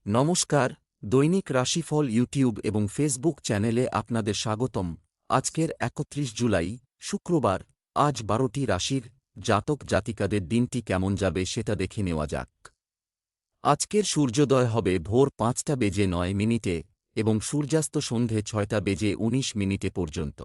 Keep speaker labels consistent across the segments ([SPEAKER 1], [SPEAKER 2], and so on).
[SPEAKER 1] নমস্কার, দৈনিক রাশিফল ইউটিউব এবং ফেসবুক চ্যানেলে আপনাদের স্বাগতম। আজকের ৩১ জুলাই, শুক্রবার। আজ ১২টি রাশির জাতক জাতিকাদের দিনটি কেমন যাবে সেটা দেখে নেওয়া যাক। আজকের সূর্যোদয় হবে ভোর ৫টা বেজে ৯ মিনিটে এবং সূর্যাস্ত সন্ধে ৬টা বেজে ১৯ মিনিটে পর্যন্ত।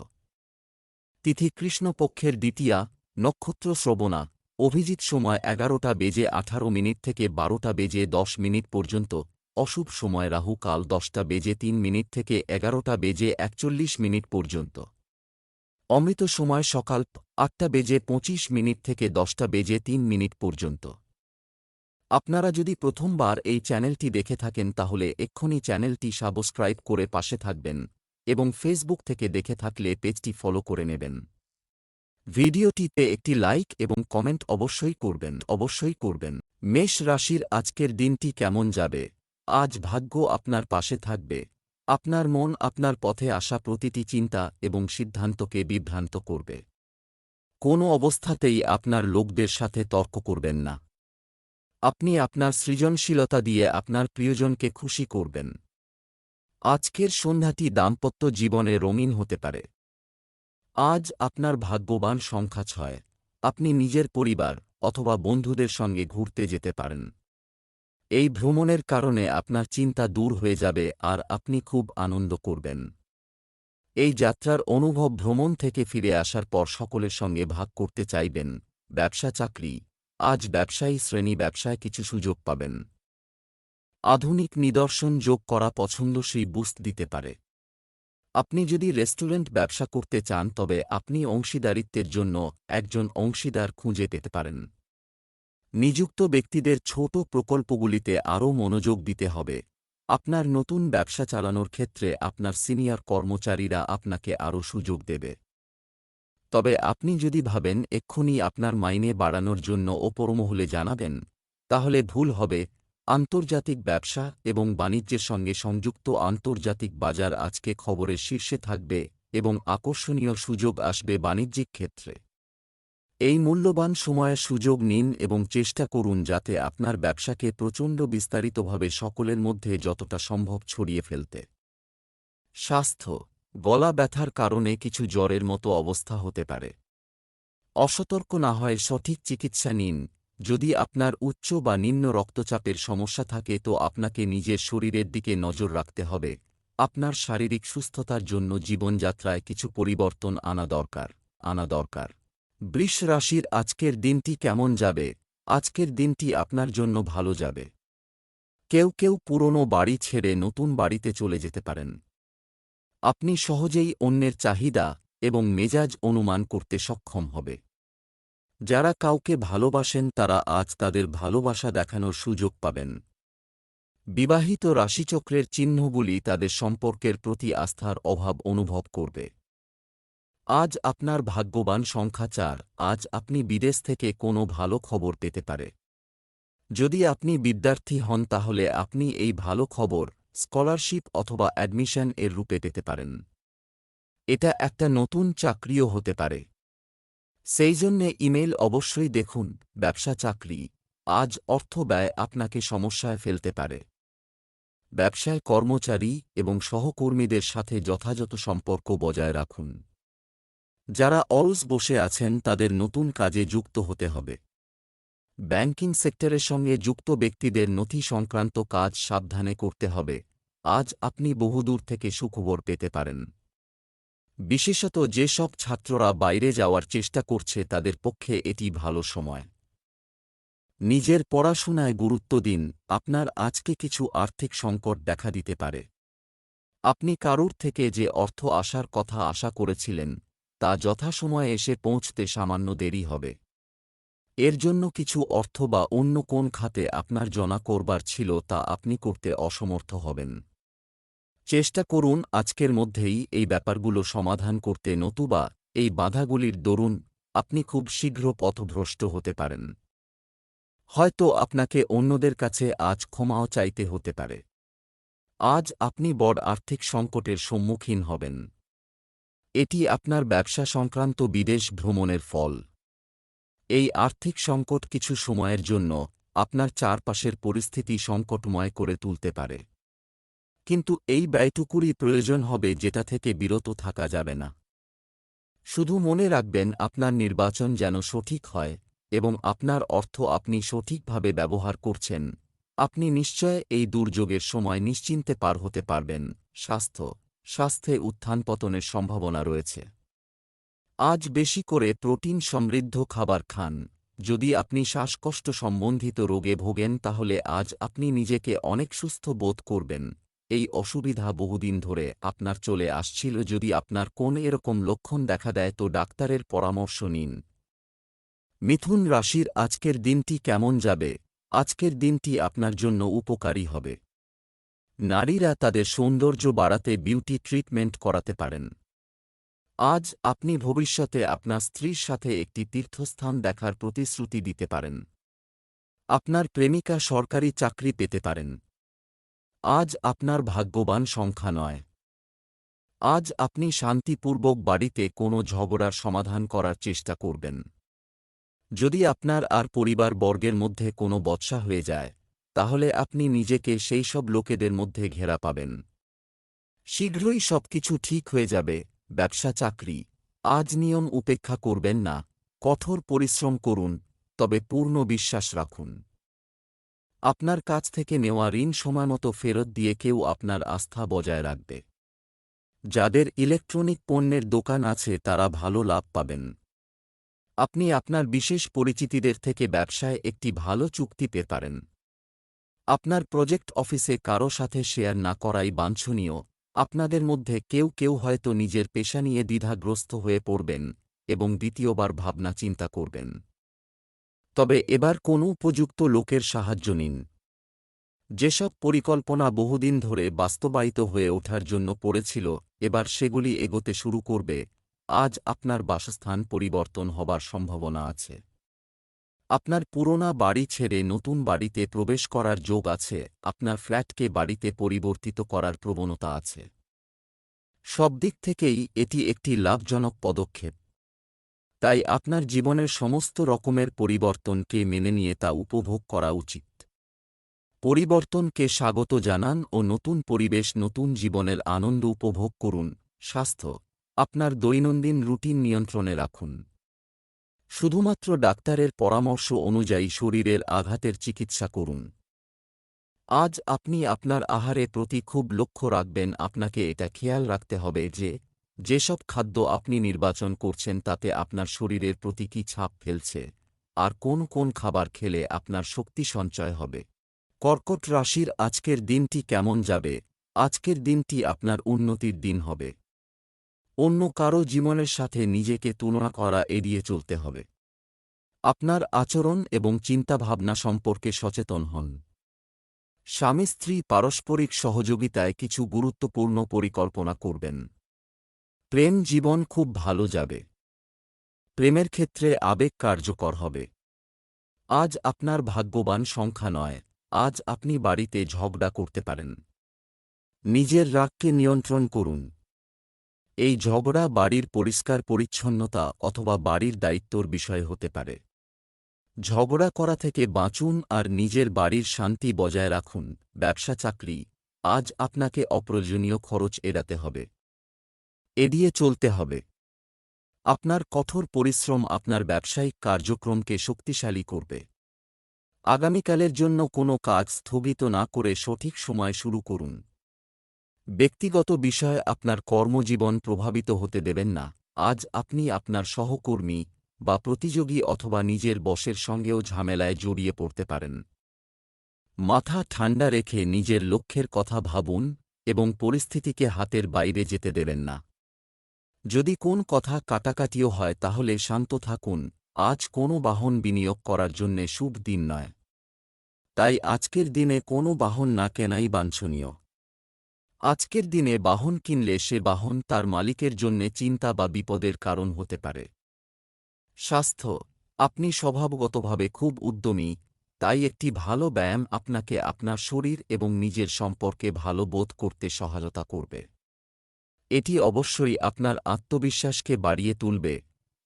[SPEAKER 1] তিথি কৃষ্ণপক্ষের দ্বিতীয়া, নক্ষত্র শ্রবণা, অভিজিৎ সময় ১১টা বেজে ১৮ মিনিট থেকে ১২টা বেজে ১০ মিনিট পর্যন্ত। অশুভ সময় রাহু কাল ১০টা বেজে ৩ মিনিট থেকে ১১টা বেজে ৪১ মিনিট পর্যন্ত। অমৃত সময় সকাল ৮টা বেজে ২৫ মিনিট থেকে ১০টা বেজে ৩ মিনিট পর্যন্ত। আপনারা যদি প্রথমবার এই চ্যানেলটি দেখে থাকেন তাহলে এক্ষুনি চ্যানেলটি সাবস্ক্রাইব করে পাশে থাকবেন এবং ফেসবুক থেকে দেখে থাকলে পেজটি ফলো করে নেবেন। ভিডিওটিতে একটি লাইক এবং কমেন্ট অবশ্যই করবেন। মেষ রাশির আজকের দিনটি কেমন যাবে? আজ ভাগ্য আপনার পাশে থাকবে। আপনার মন আপনার পথে আসা প্রতিটি চিন্তা এবং সিদ্ধান্তকে বিভ্রান্ত করবে। কোনো অবস্থাতেই আপনার লোকদের সাথে তর্ক করবেন না। আপনি আপনার সৃজনশীলতা দিয়ে আপনার প্রিয়জনকে খুশি করবেন। আজকের সন্ধ্যাটি দাম্পত্য জীবনে রঙিন হতে পারে। আজ আপনার ভাগ্যবান সংখ্যা ৬। আপনি নিজের পরিবার অথবা বন্ধুদের সঙ্গে ঘুরতে যেতে পারেন। এই ভ্রমণের কারণে আপনার চিন্তা দূর হয়ে যাবে আর আপনি খুব আনন্দ করবেন। এই যাত্রার অনুভব ভ্রমণ থেকে ফিরে আসার পর সকলের সঙ্গে ভাগ করতে চাইবেন। ব্যবসা চাকরি, আজ ব্যবসায়ী শ্রেণী ব্যবসায় কিছু সুযোগ পাবেন। আধুনিক নিদর্শন যোগ করা পছন্দসই বুস্ট দিতে পারে। আপনি যদি রেস্টুরেন্ট ব্যবসা করতে চান তবে আপনি অংশীদারিত্বের জন্য একজন অংশীদার খুঁজে পেতে পারেন। নিযুক্ত ব্যক্তিদের ছোট প্রকল্পগুলিতে আরও মনোযোগ দিতে হবে। আপনার নতুন ব্যবসা চালানোর ক্ষেত্রে আপনার সিনিয়র কর্মচারীরা আপনাকে আরও সুযোগ দেবে। তবে আপনি যদি ভাবেন এক্ষুনি আপনার মাইনে বাড়ানোর জন্য ওপরমহলে জানাবেন, তাহলে ভুল হবে। আন্তর্জাতিক ব্যবসা এবং বাণিজ্যের সঙ্গে সংযুক্ত আন্তর্জাতিক বাজার আজকে খবরের শীর্ষে থাকবে এবং আকর্ষণীয় সুযোগ আসবে বাণিজ্যিক ক্ষেত্রে। এই মূল্যবান সময়ে সুযোগ নিন এবং চেষ্টা করুন যাতে আপনার ব্যবসাকে প্রচণ্ড বিস্তারিতভাবে সকলের মধ্যে যতটা সম্ভব ছড়িয়ে ফেলতে। স্বাস্থ্য, গলা ব্যথার কারণে কিছু জ্বরের মতো অবস্থা হতে পারে। অসতর্ক না হয় সঠিক চিকিৎসা নিন। যদি আপনার উচ্চ বা নিম্ন রক্তচাপের সমস্যা থাকে তো আপনাকে নিজের শরীরের দিকে নজর রাখতে হবে। আপনার শারীরিক সুস্থতার জন্য জীবনযাত্রায় কিছু পরিবর্তন আনা দরকার। বৃষ রাশির আজকের দিনটি কেমন যাবে? আজকের দিনটি আপনার জন্য ভালো যাবে। কেউ পুরনো বাড়ি ছেড়ে নতুন বাড়িতে চলে যেতে পারেন। আপনি সহজেই অন্যের চাহিদা এবং মেজাজ অনুমান করতে সক্ষম হবে। যারা কাউকে ভালোবাসেন তারা আজ তাদের ভালোবাসা দেখানোর সুযোগ পাবেন। বিবাহিত রাশিচক্রের চিহ্নগুলি তাদের সম্পর্কের প্রতি আস্থার অভাব অনুভব করবে। আজ আপনার ভাগ্যবান সংখ্যা ৪। আজ আপনি বিদেশ থেকে কোনো ভালো খবর পেতে পারে। যদি আপনি বিদ্যার্থী হন তাহলে আপনি এই ভালো খবর স্কলারশিপ অথবা অ্যাডমিশন এর রূপে পেতে পারেন। এটা একটা নতুন চাকরিও হতে পারে। সেই জন্যে ইমেল অবশ্যই দেখুন। ব্যবসা চাকরি, আজ অর্থ ব্যয় আপনাকে সমস্যায় ফেলতে পারে। ব্যবসায় কর্মচারী এবং সহকর্মীদের সাথে যথাযথ সম্পর্ক বজায় রাখুন। যারা অলস বসে আছেন তাদের নতুন কাজে যুক্ত হতে হবে। ব্যাংকিং সেক্টরের সঙ্গে যুক্ত ব্যক্তিদের নথি সংক্রান্ত কাজ সাবধানে করতে হবে। আজ আপনি বহুদূর থেকে সুখবর পেতে পারেন। বিশেষত যেসব ছাত্ররা বাইরে যাওয়ার চেষ্টা করছে তাদের পক্ষে এটি ভালো সময়। নিজের পড়াশোনায় গুরুত্ব দিন। আপনার আজকে কিছু আর্থিক সংকট দেখা দিতে পারে। আপনি কারুর থেকে যে অর্থ আসার কথা আশা করেছিলেন তা যথাসময়ে এসে পৌঁছতে সামান্য দেরি হবে। এর জন্য কিছু অর্থ বা অন্য কোন খাতে আপনার জমা করবার ছিল তা আপনি করতে অসমর্থ হবেন। চেষ্টা করুন আজকের মধ্যেই এই ব্যাপারগুলো সমাধান করতে, নতুবা এই বাধাগুলির দরুন আপনি খুব শীঘ্র পথভ্রষ্ট হতে পারেন। হয়তো আপনাকে অন্যদের কাছে আজ ক্ষমাও চাইতে হতে পারে। আজ আপনি বড় আর্থিক সংকটের সম্মুখীন হবেন। এটি আপনার ব্যবসা সংক্রান্ত বিদেশ ভ্রমণের ফল। এই আর্থিক সংকট কিছু সময়ের জন্য আপনার চারপাশের পরিস্থিতি সংকটময় করে তুলতে পারে। কিন্তু এই ব্যয়টুকুরই প্রয়োজন হবে যেটা থেকে বিরত থাকা যাবে না। শুধু মনে রাখবেন আপনার নির্বাচন যেন সঠিক হয় এবং আপনার অর্থ আপনি সঠিকভাবে ব্যবহার করছেন। আপনি নিশ্চয় এই দুর্যোগের সময় নিশ্চিন্তে পার হতে পারবেন। স্বাস্থ্যে উত্থান পতনের সম্ভাবনা রয়েছে। আজ বেশি করে প্রোটিন সমৃদ্ধ খাবার খান। যদি আপনি শ্বাসকষ্ট সম্বন্ধিত রোগে ভোগেন তাহলে আজ আপনি নিজেকে অনেক সুস্থ বোধ করবেন। এই অসুবিধা বহুদিন ধরে আপনার চলে আসছিল। যদি আপনার কোনো এরকম লক্ষণ দেখা দেয় তো ডাক্তারের পরামর্শ নিন। মিথুন রাশির আজকের দিনটি কেমন যাবে? আজকের দিনটি আপনার জন্য উপকারী হবে। নারীরা তাদের সৌন্দর্য বাড়াতে বিউটি ট্রিটমেন্ট করাতে পারেন। আজ আপনি ভবিষ্যতে আপনার স্ত্রীর সাথে একটি তীর্থস্থান দেখার প্রতিশ্রুতি দিতে পারেন। আপনার প্রেমিকা সরকারি চাকরি পেতে পারেন। আজ আপনার ভাগ্যবান সংখ্যা নয়। আজ আপনি শান্তিপূর্বক বাড়িতে কোনো ঝগড়ার সমাধান করার চেষ্টা করবেন। যদি আপনার আর পরিবার বর্গের মধ্যে কোনো বচসা হয়ে যায় তাহলে আপনি নিজেকে সেই সব লোকেদের মধ্যে ঘেরা পাবেন। শীঘ্রই সবকিছু ঠিক হয়ে যাবে। ব্যবসা চাকরি, আজ নিয়ম উপেক্ষা করবেন না। কঠোর পরিশ্রম করুন, তবে পূর্ণ বিশ্বাস রাখুন। আপনার কাছ থেকে নেওয়া ঋণ সময়মতো ফেরত দিয়ে কেউ আপনার আস্থা বজায় রাখবে। যাদের ইলেকট্রনিক পণ্যের দোকান আছে তারা ভালো লাভ পাবেন। আপনি আপনার বিশেষ পরিচিতিদের থেকে ব্যবসায় একটি ভালো চুক্তি পেতে পারেন। আপনার প্রজেক্ট অফিসে কারো সাথে শেয়ার না করাই বাঞ্ছনীয়। আপনাদের মধ্যে কেউ কেউ হয়তো নিজের পেশা নিয়ে দ্বিধাগ্রস্ত হয়ে পড়বেন এবং দ্বিতীয়বার ভাবনা চিন্তা করবেন। তবে এবার কোনো উপযুক্ত লোকের সাহায্য নিন। যেসব পরিকল্পনা বহুদিন ধরে বাস্তবায়িত হয়ে ওঠার জন্য পড়েছিল এবার সেগুলি এগোতে শুরু করবে। আজ আপনার বাসস্থান পরিবর্তন হবার সম্ভাবনা আছে। আপনার পুরোনো বাড়ি ছেড়ে নতুন বাড়িতে প্রবেশ করার যোগ আছে। আপনার ফ্ল্যাটকে বাড়িতে পরিবর্তিত করার প্রবণতা আছে। সব দিক থেকেই এটি একটি লাভজনক পদক্ষেপ। তাই আপনার জীবনের সমস্ত রকমের পরিবর্তনকে মেনে নিয়ে তা উপভোগ করা উচিত। পরিবর্তনকে স্বাগত জানান ও নতুন পরিবেশ নতুন জীবনের আনন্দ উপভোগ করুন। স্বাস্থ্য, আপনার দৈনন্দিন রুটিন নিয়ন্ত্রণে রাখুন। শুধুমাত্র ডাক্তারের পরামর্শ অনুযায়ী শরীরের আঘাতের চিকিৎসা করুন। আজ আপনি আপনার আহারের প্রতি খুব লক্ষ্য রাখবেন। আপনাকে এটা খেয়াল রাখতে হবে যে যেসব খাদ্য আপনি নির্বাচন করছেন তাতে আপনার শরীরের প্রতি কী ছাপ ফেলছে আর কোন কোন খাবার খেলে আপনার শক্তি সঞ্চয় হবে। কর্কট রাশির আজকের দিনটি কেমন যাবে? আজকের দিনটি আপনার উন্নতির দিন হবে। অন্য কারো জীবনের সাথে নিজেকে তুলনা করা এড়িয়ে চলতে হবে। আপনার আচরণ এবং চিন্তাভাবনা সম্পর্কে সচেতন হন। স্বামী স্ত্রী পারস্পরিক সহযোগিতায় কিছু গুরুত্বপূর্ণ পরিকল্পনা করবেন। প্রেম জীবন খুব ভালো যাবে। প্রেমের ক্ষেত্রে আবেগ কার্যকর হবে। আজ আপনার ভাগ্যবান সংখ্যা নয়। আজ আপনি বাড়িতে ঝগড়া করতে পারেন। নিজের রাগকে নিয়ন্ত্রণ করুন। এই ঝগড়া বাড়ির পরিষ্কার পরিচ্ছন্নতা অথবা বাড়ির দায়িত্বর বিষয় হতে পারে। ঝগড়া করা থেকে বাঁচুন আর নিজের বাড়ির শান্তি বজায় রাখুন। ব্যবসা চাকরি, আজ আপনাকে অপ্রয়োজনীয় খরচ এড়াতে হবে। এড়িয়ে চলতে হবে। আপনার কঠোর পরিশ্রম আপনার ব্যবসায়িক কার্যক্রমকে শক্তিশালী করবে। আগামীকালের জন্য কোনো কাজ স্থগিত না করে সঠিক সময় শুরু করুন। ব্যক্তিগত বিষয়ে আপনার কর্মজীবন প্রভাবিত হতে দেবেন না। আজ আপনি আপনার সহকর্মী বা প্রতিযোগী অথবা নিজের বসের সঙ্গেও ঝামেলায় জড়িয়ে পড়তে পারেন। মাথা ঠান্ডা রেখে নিজের লক্ষ্যের কথা ভাবুন এবং পরিস্থিতিকে হাতের বাইরে যেতে দেবেন না। যদি কোন কথা কাটাকাটিও হয় তাহলে শান্ত থাকুন। আজ কোনো বাহন বিনিয়োগ করার জন্যে শুভ দিন নয়। তাই আজকের দিনে কোনো বাহন না কেনাই বাঞ্ছনীয়। আজকের দিনে বাহন কিনলে সে বাহন তার মালিকের জন্যে চিন্তা বা বিপদের কারণ হতে পারে। স্বাস্থ্য, আপনি স্বভাবগতভাবে খুব উদ্যমী, তাই একটি ভালো ব্যায়াম আপনাকে আপনার শরীর এবং নিজের সম্পর্কে ভালো বোধ করতে সহায়তা করবে। এটি অবশ্যই আপনার আত্মবিশ্বাসকে বাড়িয়ে তুলবে।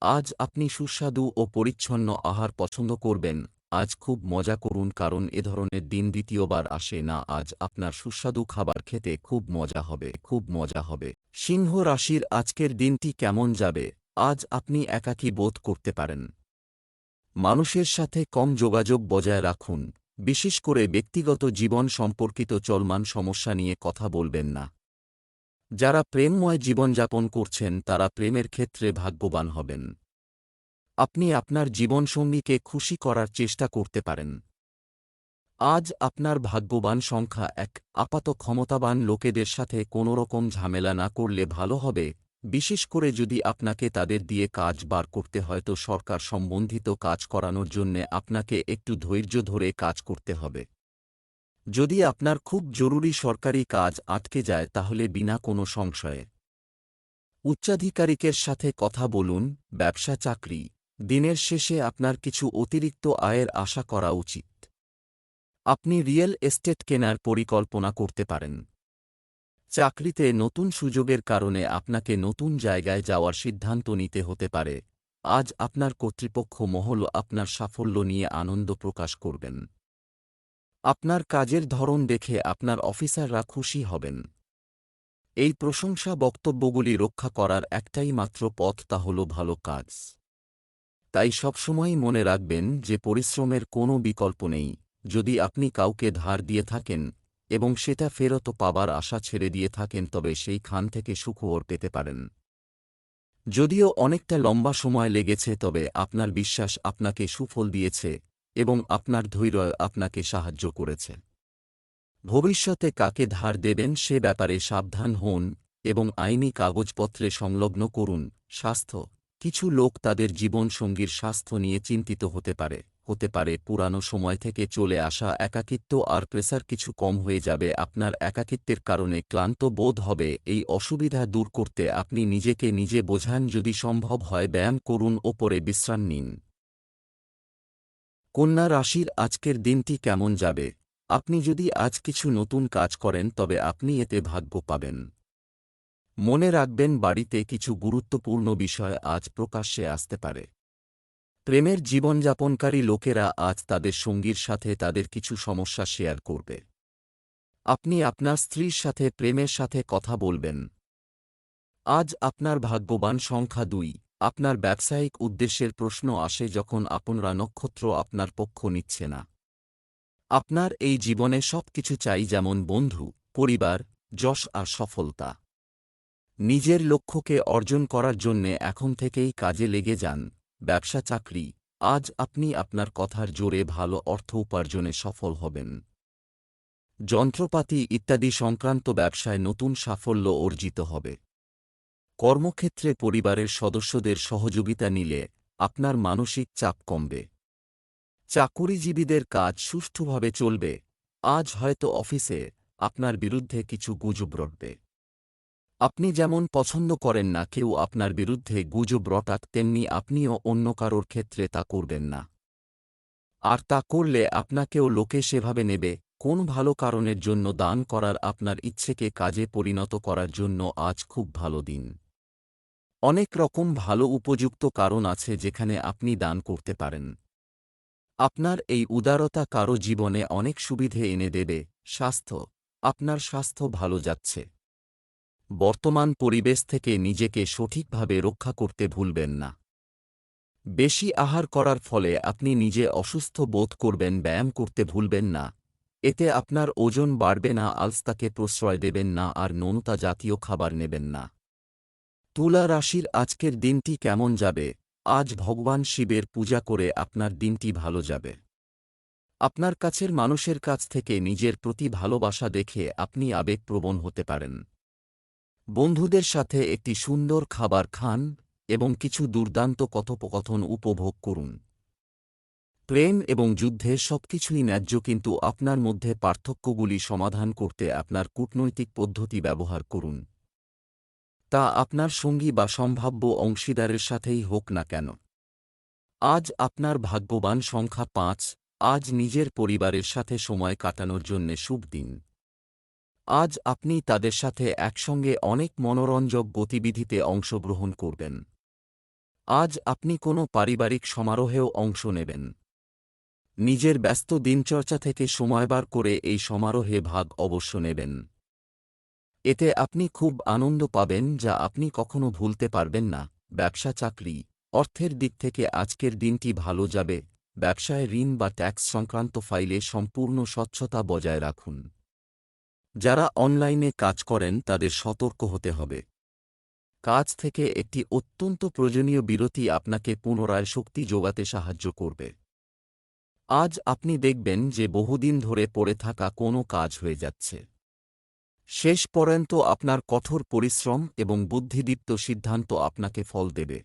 [SPEAKER 1] আজ আপনি সুস্বাদু ও পরিচ্ছন্ন আহার পছন্দ করবেন আজ খুব মজা করুন, কারণ এ ধরনের দিন দ্বিতীয়বার আসে না। আজ আপনার সুস্বাদু খাবার খেতে খুব মজা হবে, খুব মজা হবে। সিংহ রাশির আজকের দিনটি কেমন যাবে? আজ আপনি একাকী বোধ করতে পারেন। মানুষের সাথে কম যোগাযোগ বজায় রাখুন, বিশেষ করে ব্যক্তিগত জীবন সম্পর্কিত চলমান সমস্যা নিয়ে কথা বলবেন না। যারা প্রেমময় জীবনযাপন করছেন তারা প্রেমের ক্ষেত্রে ভাগ্যবান হবেন। আপনি আপনার জীবনসঙ্গীকে খুশি করার চেষ্টা করতে পারেন। আজ আপনার ভাগ্যবান সংখ্যা 1। আপাত ক্ষমতাবান লোকেদের সাথে কোনোরকম ঝামেলা না করলে ভালো হবে, বিশেষ করে যদি আপনাকে তাদের দিয়ে কাজ বার করতে হয় তো সরকার সম্বন্ধিত কাজ করানোর জন্যে আপনাকে একটু ধৈর্য ধরে কাজ করতে হবে। যদি আপনার খুব জরুরি সরকারি কাজ আটকে যায় তাহলে বিনা কোনো সংশয়ে উচ্চাধিকারিকের সাথে কথা বলুন। ব্যবসা চাকরি, দিনের শেষে আপনার কিছু অতিরিক্ত আয়ের আশা করা উচিত। আপনি রিয়েল এস্টেট কেনার পরিকল্পনা করতে পারেন। চাকরিতে নতুন সুযোগের কারণে আপনাকে নতুন জায়গায় যাওয়ার সিদ্ধান্ত নিতে হতে পারে। আজ আপনার কর্তৃপক্ষ মহল আপনার সাফল্য নিয়ে আনন্দ প্রকাশ করবেন। আপনার কাজের ধরন দেখে আপনার অফিসাররা খুশি হবেন। এই প্রশংসা বক্তব্যগুলি রক্ষা করার একটাই মাত্র পথ, তা হল ভালো কাজ। তাই সবসময়ই মনে রাখবেন যে পরিশ্রমের কোনো বিকল্প নেই। যদি আপনি কাউকে ধার দিয়ে থাকেন এবং সেটা ফেরত পাবার আশা ছেড়ে দিয়ে থাকেন তবে সেই খান থেকে সুখবর পেতে পারেন। যদিও অনেকটা লম্বা সময় লেগেছে তবে আপনার বিশ্বাস আপনাকে সুফল দিয়েছে এবং আপনার ধৈর্য আপনাকে সাহায্য করেছে। ভবিষ্যতে কাকে ধার দেবেন সে ব্যাপারে সাবধান হন এবং আইনি কাগজপত্রে সংলগ্ন করুন। স্বাস্থ্য, কিছু লোক তাদের জীবনসঙ্গীর স্বাস্থ্য নিয়ে চিন্তিত হতে পারে পুরানো সময় থেকে চলে আসা একাকিত্ব আর প্রেসার কিছু কম হয়ে যাবে। আপনার একাকিত্বের কারণে ক্লান্ত বোধ হবে, এই অসুবিধা দূর করতে আপনি নিজেকে নিজে বোঝান। যদি সম্ভব হয় ব্যায়াম করুন, ওপরে বিশ্রাম নিন। কন্যা রাশির আজকের দিনটি কেমন যাবে? আপনি যদি আজ কিছু নতুন কাজ করেন তবে আপনি এতে ভাগ্য পাবেন। মনে রাখবেন বাড়িতে কিছু গুরুত্বপূর্ণ বিষয় আজ প্রকাশ্যে আসতে পারে। প্রেমের জীবনযাপনকারী লোকেরা আজ তাদের সঙ্গীর সাথে তাদের কিছু সমস্যা শেয়ার করবে। আপনি আপনার স্ত্রীর সাথে প্রেমের সাথে কথা বলবেন। আজ আপনার ভাগ্যবান সংখ্যা 2। আপনার ব্যবসায়িক উদ্দেশ্যের প্রশ্ন আসে যখন আপনরা নক্ষত্র আপনার পক্ষ নিচ্ছে না। আপনার এই জীবনে সবকিছু চাই, যেমন বন্ধু, পরিবার, যশ আর সফলতা। নিজের লক্ষ্যকে অর্জন করার জন্যে এখন থেকেই কাজে লেগে যান। ব্যবসা চাকরি, আজ আপনি আপনার কথার জোরে ভালো অর্থ উপার্জনে সফল হবেন। যন্ত্রপাতি ইত্যাদি সংক্রান্ত ব্যবসায় নতুন সাফল্য অর্জিত হবে। কর্মক্ষেত্রে পরিবারের সদস্যদের সহযোগিতা নিলে আপনার মানসিক চাপ কমবে। চাকুরিজীবীদের কাজ সুষ্ঠুভাবে চলবে। আজ হয়তো অফিসে আপনার বিরুদ্ধে কিছু গুজব রটবে। আপনি যেমন পছন্দ করেন না কেউ আপনার বিরুদ্ধে গুজব রটাক, তেমনি আপনিও অন্য কারোর ক্ষেত্রে তা করবেন না। আর তা করলে আপনাকেও লোকে সেভাবে নেবে। কোন ভালো কারণের জন্য দান করার আপনার ইচ্ছেকে কাজে পরিণত করার জন্য আজ খুব ভালো দিন। অনেক রকম ভালো উপযুক্ত কারণ আছে যেখানে আপনি দান করতে পারেন। আপনার এই উদারতা কারো জীবনে অনেক সুবিধে এনে দেবে। স্বাস্থ্য, আপনার স্বাস্থ্য ভালো যাচ্ছে। বর্তমান পরিবেশ থেকে নিজেকে সঠিকভাবে রক্ষা করতে ভুলবেন না। বেশি আহার করার ফলে আপনি নিজে অসুস্থ বোধ করবেন। ব্যায়াম করতে ভুলবেন না, এতে আপনার ওজন বাড়বে না। আলস্তাকে প্রশ্রয় দেবেন না আর নোনতা জাতীয় খাবার নেবেন না। তুলা রাশির আজকের দিনটি কেমন যাবে? আজ ভগবান শিবের পূজা করে আপনার দিনটি ভালো যাবে। আপনার কাছের মানুষের কাছ থেকে নিজের প্রতি ভালোবাসা দেখে আপনি আবেগপ্রবণ হতে পারেন। বন্ধুদের সাথে একটি সুন্দর খাবার খান এবং কিছু দুর্দান্ত কথোপকথন উপভোগ করুন। প্রেম এবং যুদ্ধে সবকিছুই ন্যায্য, কিন্তু আপনার মধ্যে পার্থক্যগুলি সমাধান করতে আপনার কূটনৈতিক পদ্ধতি ব্যবহার করুন। তা আপনার সঙ্গী বা সম্ভাব্য অংশীদারের সাথেই হোক না কেন। আজ আপনার ভাগ্যবান সংখ্যা 5। আজ নিজের পরিবারের সাথে সময় কাটানোর জন্যে শুভ দিন। আজ আপনি তাদের সাথে একসঙ্গে অনেক মনোরঞ্জক গতিবিধিতে অংশগ্রহণ করবেন। আজ আপনি কোনো পারিবারিক সমারোহেও অংশ নেবেন। নিজের ব্যস্ত দিনচর্চা থেকে সময় বার করে এই সমারোহে ভাগ অবশ্য নেবেন। এতে আপনি খুব আনন্দ পাবেন যা আপনি কখনো ভুলতে পারবেন না। ব্যবসা চাকরি, অর্থের দিক থেকে আজকের দিনটি ভালো যাবে। ব্যবসায় ঋণ বা ট্যাক্স সংক্রান্ত ফাইলে সম্পূর্ণ স্বচ্ছতা বজায় রাখুন। যারা অনলাইনে কাজ করেন তাদের সতর্ক হতে হবে। কাজ থেকে একটি অত্যন্ত প্রয়োজনীয় বিরতি আপনাকে পুনরায় শক্তি যোগাতে সাহায্য করবে। আজ আপনি দেখবেন যে বহুদিন ধরে পড়ে থাকা কোনো কাজ হয়ে যাচ্ছে। শেষ পর্যন্ত আপনার কঠোর পরিশ্রম এবং বুদ্ধিদীপ্ত সিদ্ধান্ত আপনাকে ফল দেবে।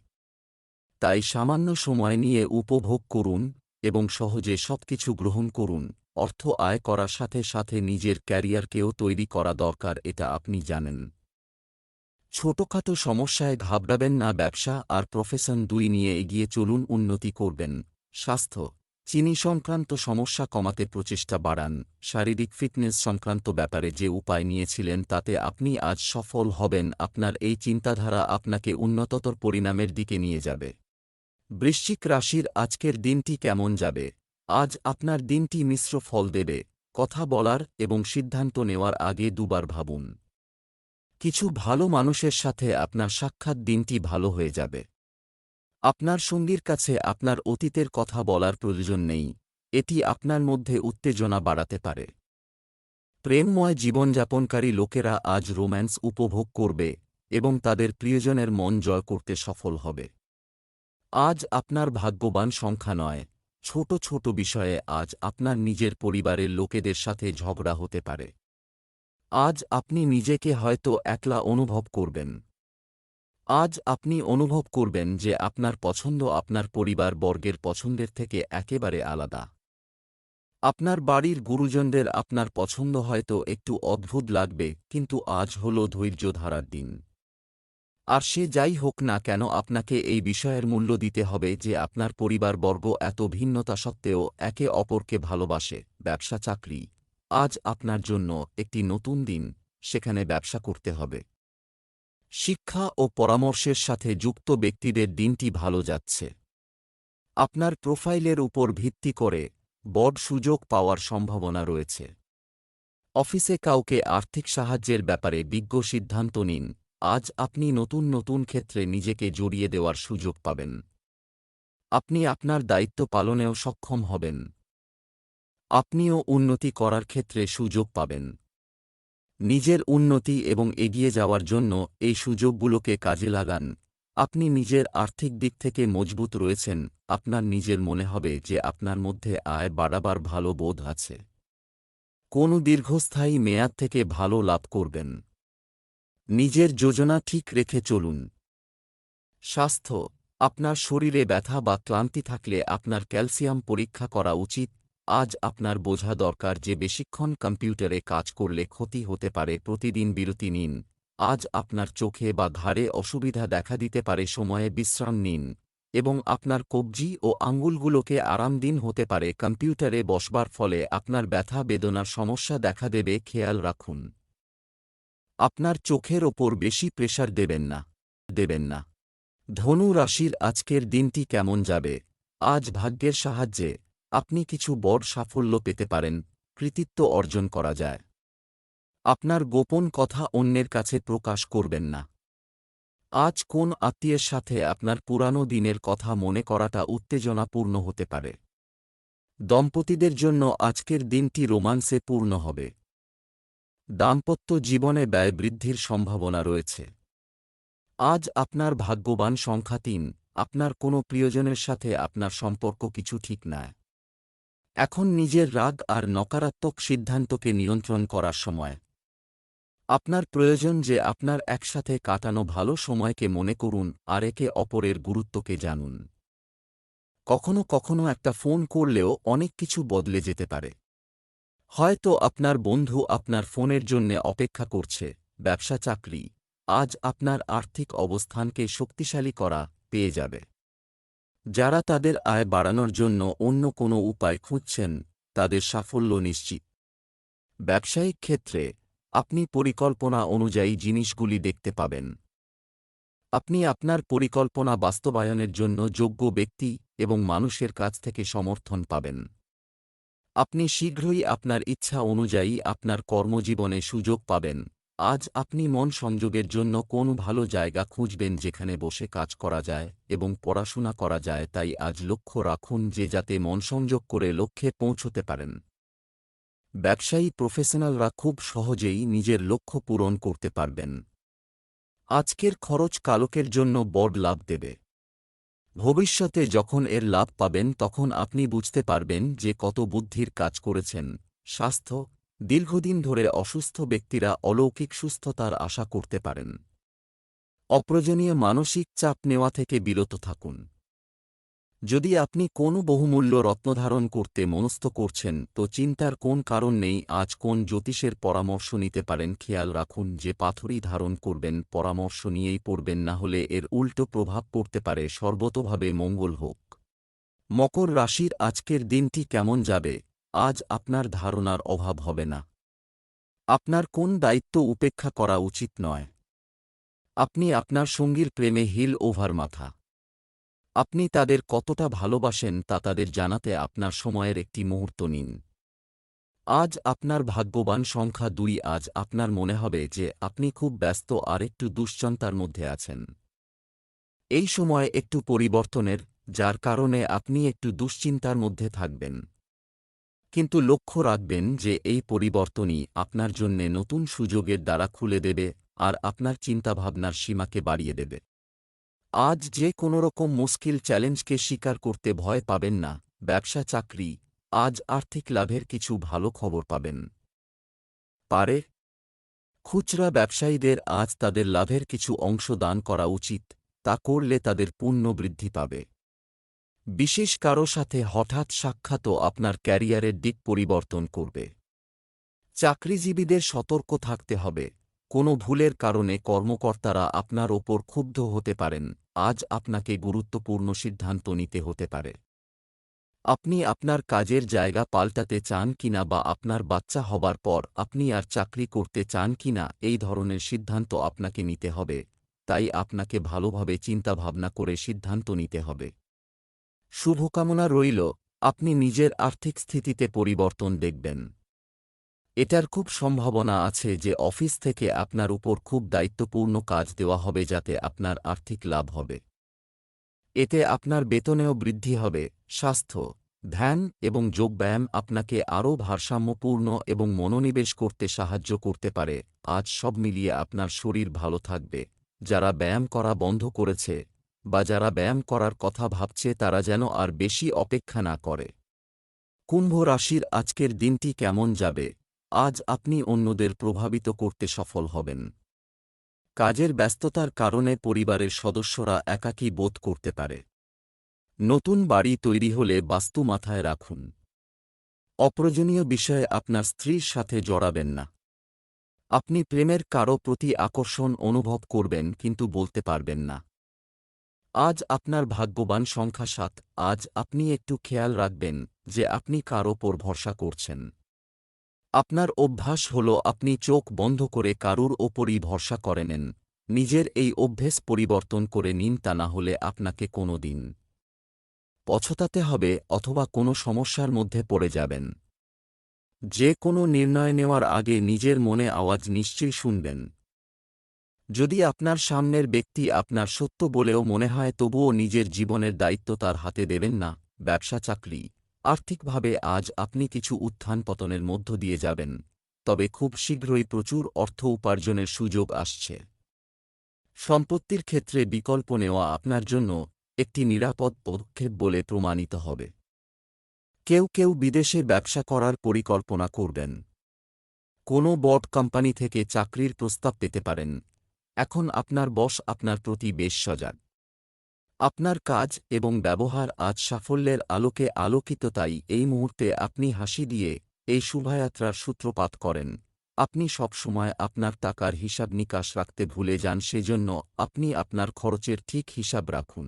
[SPEAKER 1] তাই সামান্য সময় নিয়ে উপভোগ করুন এবং সহজে সবকিছু গ্রহণ করুন। অর্থ আয় করার সাথে সাথে নিজের ক্যারিয়ারকেও তৈরি করা দরকার, এটা আপনি জানেন। ছোটখাটো সমস্যায় ঘাবড়াবেন না, ব্যবসা আর প্রফেশন দুই নিয়ে এগিয়ে চলুন, উন্নতি করবেন। স্বাস্থ্য, চিনি সংক্রান্ত সমস্যা কমাতে প্রচেষ্টা বাড়ান। শারীরিক ফিটনেস সংক্রান্ত ব্যাপারে যে উপায় নিয়েছিলেন তাতে আপনি আজ সফল হবেন। আপনার এই চিন্তাধারা আপনাকে উন্নততর পরিণামের দিকে নিয়ে যাবে। বৃশ্চিক রাশির আজকের দিনটি কেমন যাবে? আজ আপনার দিনটি মিশ্র ফল দেবে। কথা বলার এবং সিদ্ধান্ত নেওয়ার আগে দুবার ভাবুন। কিছু ভালো মানুষের সাথে আপনার সাক্ষাৎ, দিনটি ভালো হয়ে যাবে। আপনার সঙ্গীর কাছে আপনার অতীতের কথা বলার প্রয়োজন নেই, এটি আপনার মধ্যে উত্তেজনা বাড়াতে পারে। প্রেমময় জীবনযাপনকারী লোকেরা আজ রোম্যান্স উপভোগ করবে এবং তাদের প্রিয়জনের মন জয় করতে সফল হবে। আজ আপনার ভাগ্যবান সংখ্যা নয়। ছোট ছোট বিষয়ে আজ আপনার নিজের পরিবারের লোকেদের সাথে ঝগড়া হতে পারে। আজ আপনি নিজেকে হয়তো একলা অনুভব করবেন। আজ আপনি অনুভব করবেন যে আপনার পছন্দ আপনার পরিবার বর্গের পছন্দের থেকে একেবারে আলাদা। আপনার বাড়ির গুরুজনদের আপনার পছন্দ হয়তো একটু অদ্ভুত লাগবে, কিন্তু আজ হল ধৈর্য ধরার দিন। আর সে যাই হোক না কেন, আপনাকে এই বিষয়ের মূল্য দিতে হবে যে আপনার পরিবারবর্গ এত ভিন্নতা সত্ত্বেও একে অপরকে ভালোবাসে। ব্যবসা চাকরি, আজ আপনার জন্য একটি নতুন দিন, সেখানে ব্যবসা করতে হবে। শিক্ষা ও পরামর্শের সাথে যুক্ত ব্যক্তিদের দিনটি ভালো যাচ্ছে। আপনার প্রোফাইলের উপর ভিত্তি করে বড় সুযোগ পাওয়ার সম্ভাবনা রয়েছে। অফিসে কাউকে আর্থিক সাহায্যের ব্যাপারে বিজ্ঞ সিদ্ধান্ত নিন। আজ আপনি নতুন নতুন ক্ষেত্রে নিজেকে জড়িয়ে দেওয়ার সুযোগ পাবেন। আপনি আপনার দায়িত্ব পালনেও সক্ষম হবেন। আপনিও উন্নতি করার ক্ষেত্রে সুযোগ পাবেন। নিজের উন্নতি এবং এগিয়ে যাওয়ার জন্য এই সুযোগগুলোকে কাজে লাগান। আপনি নিজের আর্থিক দিক থেকে মজবুত রয়েছেন। আপনার নিজের মনে হবে যে আপনার মধ্যে আয় বাড়াবার ভালো বোধ আছে। কোনো দীর্ঘস্থায়ী মেয়াদ থেকে ভালো লাভ করবেন। নিজের যোজনা ঠিক রেখে চলুন। স্বাস্থ্য, আপনার শরীরে ব্যথা বা ক্লান্তি থাকলে আপনার ক্যালসিয়াম পরীক্ষা করা উচিত। আজ আপনার বোঝা দরকার যে বেশিক্ষণ কম্পিউটারে কাজ করলে ক্ষতি হতে পারে। প্রতিদিন বিরতি নিন। আজ আপনার চোখে বা ঘাড়ে অসুবিধা দেখা দিতে পারে, সময়ে বিশ্রাম নিন এবং আপনার কবজি ও আঙ্গুলগুলোকে আরাম দিন। হতে পারে কম্পিউটারে বসবার ফলে আপনার ব্যথা বেদনার সমস্যা দেখা দেবে, খেয়াল রাখুন। আপনার চোখের ওপর বেশি প্রেসার দেবেন না। ধনু রাশির আজকের দিনটি কেমন যাবে? আজ ভাগ্যের সাহায্যে আপনি কিছু বড় সাফল্য পেতে পারেন, কৃতিত্ব অর্জন করা যায়। আপনার গোপন কথা অন্যের কাছে প্রকাশ করবেন না। আজ কোন আত্মীয়ের সাথে আপনার পুরানো দিনের কথা মনে করাটা উত্তেজনাপূর্ণ হতে পারে। দম্পতিদের জন্য আজকের দিনটি রোমান্সে পূর্ণ হবে। দাম্পত্য জীবনে ব্যয় বৃদ্ধির সম্ভাবনা রয়েছে। আজ আপনার ভাগ্যবান সংখ্যা ৩। আপনার কোনো প্রিয়জনের সাথে আপনার সম্পর্ক কিছু ঠিক নয়। এখন নিজের রাগ আর নকারাত্মক সিদ্ধান্তকে নিয়ন্ত্রণ করার সময়। আপনার প্রয়োজন যে আপনার একসাথে কাটানো ভালো সময়কে মনে করুন আর একে অপরের গুরুত্বকে জানুন। কখনো কখনো একটা ফোন করলেও অনেক কিছু বদলে যেতে পারে। হয়তো আপনার বন্ধু আপনার ফোনের জন্যে অপেক্ষা করছে। ব্যবসা চাকরি, আজ আপনার আর্থিক অবস্থানকে শক্তিশালী করা পেয়ে যাবে। যারা তাদের আয় বাড়ানোর জন্য অন্য কোনো উপায় খুঁজছেন তাদের সাফল্য নিশ্চিত। ব্যবসায়িক ক্ষেত্রে আপনি পরিকল্পনা অনুযায়ী জিনিসগুলি দেখতে পাবেন। আপনি আপনার পরিকল্পনা বাস্তবায়নের জন্য যোগ্য ব্যক্তি এবং মানুষের কাছ থেকে সমর্থন পাবেন। আপনি শীঘ্রই আপনার ইচ্ছা অনুযায়ী আপনার কর্মজীবনে সুযোগ পাবেন। আজ আপনি মন সংযোগের জন্য কোন ভালো জায়গা খুঁজবেন যেখানে বসে কাজ করা যায় এবং পড়াশোনা করা যায়, তাই আজ লক্ষ্য রাখুন যে যাতে মন সংযোগ করে লক্ষ্যে পৌঁছতে পারেন। ব্যবসায়ী প্রফেশনালরা খুব সহজেই নিজের লক্ষ্য পূরণ করতে পারবেন। আজকের খরচ কালকের জন্য বড় লাভ দেবে। ভবিষ্যতে যখন এর লাভ পাবেন তখন আপনি বুঝতে পারবেন যে কত বুদ্ধির কাজ করেছেন। স্বাস্থ্য, দীর্ঘদিন ধরে অসুস্থ ব্যক্তিরা অলৌকিক সুস্থতার আশা করতে পারেন। অপ্রয়োজনীয় মানসিক চাপ নেওয়া থেকে বিরত থাকুন। যদি আপনি কোনো বহুমূল্য রত্ন ধারণ করতে মনস্থ করছেন তো চিন্তার কোন কারণ নেই। আজ কোন জ্যোতিষের পরামর্শ নিতে পারেন খেয়াল রাখুন যে পাথরই ধারণ করবেন, পরামর্শ নিয়েই পড়বেন, না হলে এর উল্টো প্রভাব পড়তে পারে। সর্বতোভাবে মঙ্গল হোক। মকর রাশির আজকের দিনটি কেমন যাবে? আজ আপনার ধারণার অভাব হবে না। আপনার কোন দায়িত্ব উপেক্ষা করা উচিত নয়। আপনি আপনার সঙ্গীর প্রেমে হিল ওভার মাথা। আপনি তাদের কতটা ভালোবাসেন তা তাদের জানাতে আপনার সময়ের একটি মুহূর্ত নিন। আজ আপনার ভাগ্যবান সংখ্যা 2। আজ আপনার মনে হবে যে আপনি খুব ব্যস্ত আর একটু দুশ্চিন্তার মধ্যে আছেন। এই সময় একটু পরিবর্তনের, যার কারণে আপনি একটু দুশ্চিন্তার মধ্যে থাকবেন। কিন্তু লক্ষ্য রাখবেন যে এই পরিবর্তনই আপনার জন্যে নতুন সুযোগের দ্বার খুলে দেবে আর আপনার চিন্তাভাবনার সীমাকে বাড়িয়ে দেবে। আজ যে কোনোরকম মুশকিল চ্যালেঞ্জকে স্বীকার করতে ভয় পাবেন না। ব্যবসা চাকরি, আজ আর্থিক লাভের কিছু ভালো খবর পাবেন। পারে খুচরা ব্যবসায়ীদের আজ তাদের লাভের কিছু অংশ দান করা উচিত, তা করলে তাদের পুণ্য বৃদ্ধি পাবে। বিশেষ কারো সাথে হঠাৎ সাক্ষাৎও আপনার ক্যারিয়ারের দিক পরিবর্তন করবে। চাকরিজীবীদের সতর্ক থাকতে হবে। কোনো ভুলের কারণে কর্মকর্তারা আপনার ওপর ক্ষুব্ধ হতে পারেন। আজ আপনাকে গুরুত্বপূর্ণ সিদ্ধান্ত নিতে হতে পারে। আপনি আপনার কাজের জায়গা পাল্টাতে চান কিনা বা আপনার বাচ্চা হবার পর আপনি আর চাকরি করতে চান কিনা, এই ধরনের সিদ্ধান্ত আপনাকে নিতে হবে। তাই আপনাকে ভালোভাবে চিন্তাভাবনা করে সিদ্ধান্ত নিতে হবে। শুভকামনা রইল, আপনি নিজের আর্থিক স্থিতিতে পরিবর্তন দেখবেন। এটার খুব সম্ভাবনা আছে যে অফিস থেকে আপনার উপর খুব দায়িত্বপূর্ণ কাজ দেওয়া হবে যাতে আপনার আর্থিক লাভ হবে। এতে আপনার বেতনেও বৃদ্ধি হবে। স্বাস্থ্য, ধ্যান এবং যোগব্যায়াম আপনাকে আরও ভারসাম্যপূর্ণ এবং মনোনিবেশ করতে সাহায্য করতে পারে। আজ সব মিলিয়ে আপনার শরীর ভালো থাকবে। যারা ব্যায়াম করা বন্ধ করেছে বা যারা ব্যায়াম করার কথা ভাবছে তারা যেন আর বেশি অপেক্ষা না করে। কুম্ভ রাশির আজকের দিনটি কেমন যাবে? আজ আপনি অন্যদের প্রভাবিত করতে সফল হবেন। কাজের ব্যস্ততার কারণে পরিবারের সদস্যরা একাকী বোধ করতে পারে। নতুন বাড়ি তৈরি হলে বাস্তু মাথায় রাখুন। অপ্রয়োজনীয় বিষয়ে আপনার স্ত্রীর সাথে জড়াবেন না। আপনি প্রেমের কারো প্রতি আকর্ষণ অনুভব করবেন কিন্তু বলতে পারবেন না। আজ আপনার ভাগ্যবান সংখ্যা 7। আজ আপনি একটু খেয়াল রাখবেন যে আপনি কার ওপর ভরসা করছেন। আপনার অভ্যাস হল আপনি চোখ বন্ধ করে কারুর ওপরই ভরসা করে নেন। নিজের এই অভ্যেস পরিবর্তন করে নিন, তা না হলে আপনাকে কোনো দিন পছতাতে হবে অথবা কোনো সমস্যার মধ্যে পড়ে যাবেন। যে কোনো নির্ণয় নেওয়ার আগে নিজের মনে আওয়াজ নিশ্চয়ই শুনবেন। যদি আপনার সামনের ব্যক্তি আপনার সত্য বলেও মনে হয় তবুও নিজের জীবনের দায়িত্ব তার হাতে দেবেন না। ব্যবসা চাকরি, আর্থিকভাবে আজ আপনি কিছু উত্থান পতনের মধ্য দিয়ে যাবেন, তবে খুব শীঘ্রই প্রচুর অর্থ উপার্জনের সুযোগ আসছে। সম্পত্তির ক্ষেত্রে বিকল্প নেওয়া আপনার জন্য একটি নিরাপদ পদক্ষেপ বলে প্রমাণিত হবে। কেউ কেউ বিদেশে ব্যবসা করার পরিকল্পনা করবেন। কোনো বড় কোম্পানি থেকে চাকরির প্রস্তাব পেতে পারেন। এখন আপনার বস আপনার প্রতি বেশ সজাগ। আপনার কাজ এবং ব্যবহার আজ সাফল্যের আলোকে আলোকিত, তাই এই মুহূর্তে আপনি হাসি দিয়ে এই শোভাযাত্রার সূত্রপাত করেন। আপনি সবসময় আপনার টাকার হিসাব নিকাশ রাখতে ভুলে যান, সেজন্য আপনি আপনার খরচের ঠিক হিসাব রাখুন।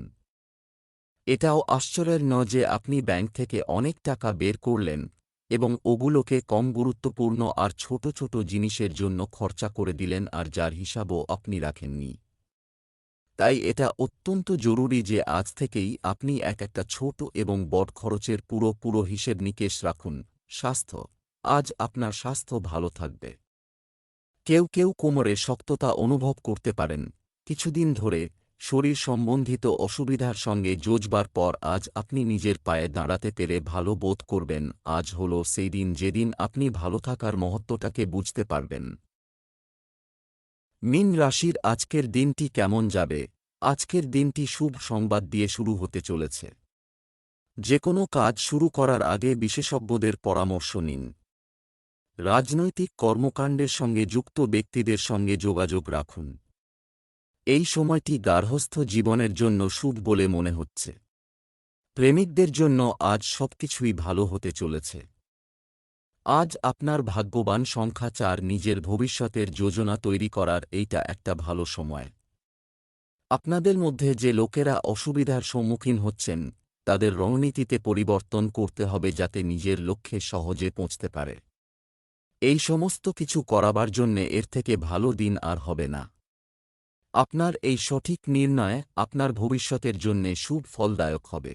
[SPEAKER 1] এটাও আশ্চর্যের নয় যে আপনি ব্যাংক থেকে অনেক টাকা বের করলেন এবং ওগুলোকে কম গুরুত্বপূর্ণ আর ছোট ছোট জিনিসের জন্য খরচা করে দিলেন আর যার হিসাবও আপনি রাখেননি। তাই এটা অত্যন্ত জরুরি যে আজ থেকেই আপনি একটা ছোট এবং বড় খরচের পুরো হিসেব নিকেশ রাখুন। স্বাস্থ্য, আজ আপনার স্বাস্থ্য ভালো থাকবে। কেউ কেউ কোমরে শক্ততা অনুভব করতে পারেন কিছুদিন ধরে। শরীর সম্বন্ধিত অসুবিধার সঙ্গে যুঝবার পর আজ আপনি নিজের পায়ে দাঁড়াতে পেরে ভালো বোধ করবেন। আজ হল সেই দিন যেদিন আপনি ভালো থাকার মহত্বটাকে বুঝতে পারবেন। মীন রাশির আজকের দিনটি কেমন যাবে? আজকের দিনটি শুভ সংবাদ দিয়ে শুরু হতে চলেছে। যে কোনো কাজ শুরু করার আগে বিশেষজ্ঞদের পরামর্শ নিন। রাজনৈতিক কর্মকাণ্ডের সঙ্গে যুক্ত ব্যক্তিদের সঙ্গে যোগাযোগ রাখুন। এই সময়টি গার্হস্থ্য জীবনের জন্য শুভ বলে মনে হচ্ছে। প্রেমিকদের জন্য আজ সবকিছুই ভালো হতে চলেছে। আজ আপনার ভাগ্যবান সংখ্যা 4। নিজের ভবিষ্যতের যোজনা তৈরি করার এইটা একটা ভালো সময়। আপনাদের মধ্যে যে লোকেরা অসুবিধার সম্মুখীন হচ্ছেন তাদের রণনীতিতে পরিবর্তন করতে হবে যাতে নিজের লক্ষ্যে সহজে পৌঁছতে পারে। এই সমস্ত কিছু করাবার জন্যে এর থেকে ভালো দিন আর হবে না। আপনার এই সঠিক নির্ণয় আপনার ভবিষ্যতের জন্যে শুভ ফলদায়ক হবে।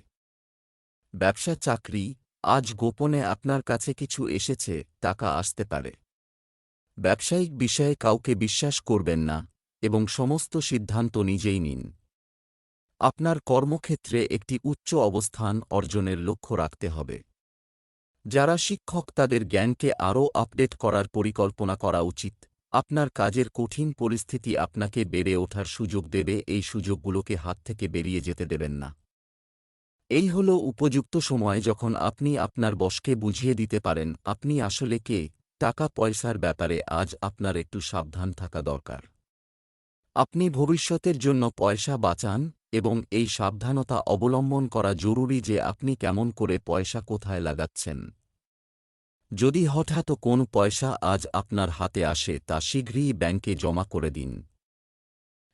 [SPEAKER 1] ব্যবসা চাকরি, আজ গোপনে আপনার কাছে কিছু এসেছে, টাকা আসতে পারে। ব্যবসায়িক বিষয়ে কাউকে বিশ্বাস করবেন না এবং সমস্ত সিদ্ধান্ত নিজেই নিন। আপনার কর্মক্ষেত্রে একটি উচ্চ অবস্থান অর্জনের লক্ষ্য রাখতে হবে। যারা শিক্ষক তাদের জ্ঞানকে আরও আপডেট করার পরিকল্পনা করা উচিত। আপনার কাজের কঠিন পরিস্থিতি আপনাকে বেড়ে ওঠার সুযোগ দেবে, এই সুযোগগুলোকে হাত থেকে বেরিয়ে যেতে দেবেন না। এই হল উপযুক্ত সময় যখন আপনি আপনার বসকে বুঝিয়ে দিতে পারেন আপনি আসলে কে। টাকা পয়সার ব্যাপারে আজ আপনার একটু সাবধান থাকা দরকার। আপনি ভবিষ্যতের জন্য পয়সা বাঁচান এবং এই সাবধানতা অবলম্বন করা জরুরি যে আপনি কেমন করে পয়সা কোথায় লাগাচ্ছেন। যদি হঠাৎ কোন পয়সা আজ আপনার হাতে আসে তা শীঘ্রই ব্যাংকে জমা করে দিন।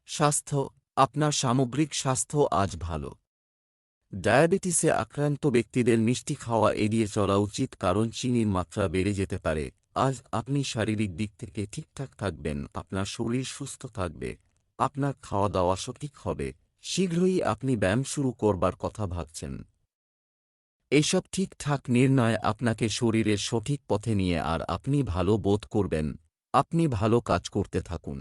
[SPEAKER 1] স্বাস্থ্য, আপনার সামগ্রিক স্বাস্থ্য আজ ভালো। ডায়াবেটিসে আক্রান্ত ব্যক্তিদের মিষ্টি খাওয়া এড়িয়ে চলা উচিত কারণ চিনির মাত্রা বেড়ে যেতে পারে। আজ আপনি শারীরিক দিক থেকে ঠিকঠাক থাকবেন, আপনার শরীর সুস্থ থাকবে, আপনার খাওয়া দাওয়া সঠিক হবে। শীঘ্রই আপনি ব্যায়াম শুরু করবার কথা ভাবছেন। এইসব ঠিকঠাক নির্ণয় আপনাকে শরীরের সঠিক পথে নিয়ে আর আপনি ভালো বোধ করবেন। আপনি ভালো কাজ করতে থাকুন।